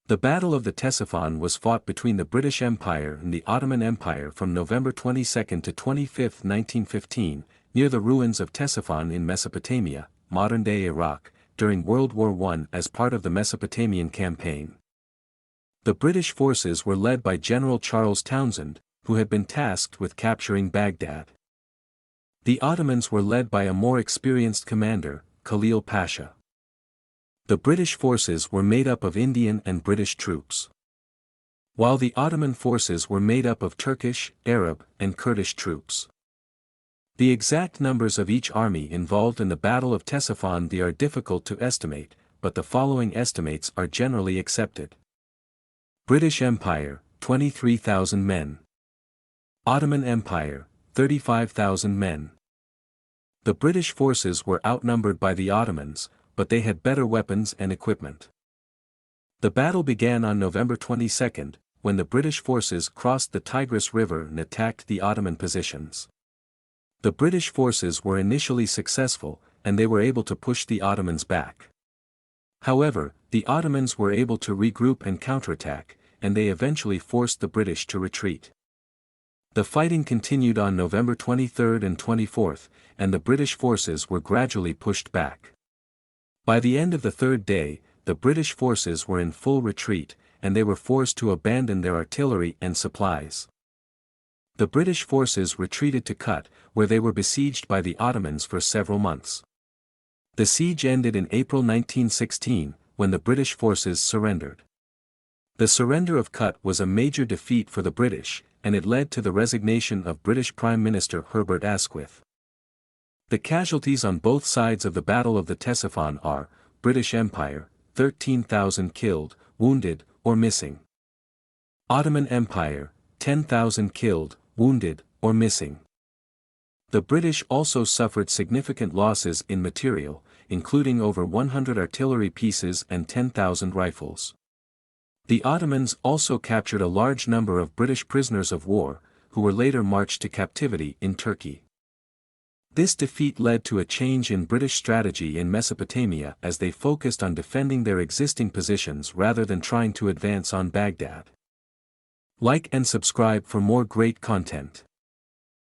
The Battle of the Ctesiphon was fought between the British Empire and the Ottoman Empire from November 22 to 25, 1915, near the ruins of Ctesiphon in Mesopotamia, modern-day Iraq, during World War I as part of the Mesopotamian campaign. The British forces were led by General Charles Townshend, who had been tasked with capturing Baghdad. The Ottomans were led by a more experienced commander, Khalil Pasha. The British forces were made up of Indian and British troops, while the Ottoman forces were made up of Turkish, Arab, and Kurdish troops. The exact numbers of each army involved in the Battle of Ctesiphon are difficult to estimate, but the following estimates are generally accepted. British Empire, 23,000 men. Ottoman Empire, 35,000 men. The British forces were outnumbered by the Ottomans, but they had better weapons and equipment. The battle began on November 22, when the British forces crossed the Tigris River and attacked the Ottoman positions. The British forces were initially successful, and they were able to push the Ottomans back. However, the Ottomans were able to regroup and counterattack, and they eventually forced the British to retreat. The fighting continued on November 23 and 24, and the British forces were gradually pushed back. By the end of the third day, the British forces were in full retreat, and they were forced to abandon their artillery and supplies. The British forces retreated to Kut, where they were besieged by the Ottomans for several months. The siege ended in April 1916, when the British forces surrendered. The surrender of Kut was a major defeat for the British, and it led to the resignation of British Prime Minister Herbert Asquith. The casualties on both sides of the Battle of the Ctesiphon are: British Empire, 13,000 killed, wounded, or missing. Ottoman Empire, 10,000 killed, wounded, or missing. The British also suffered significant losses in material, including over 100 artillery pieces and 10,000 rifles. The Ottomans also captured a large number of British prisoners of war, who were later marched to captivity in Turkey. This defeat led to a change in British strategy in Mesopotamia as they focused on defending their existing positions rather than trying to advance on Baghdad. Like and subscribe for more great content.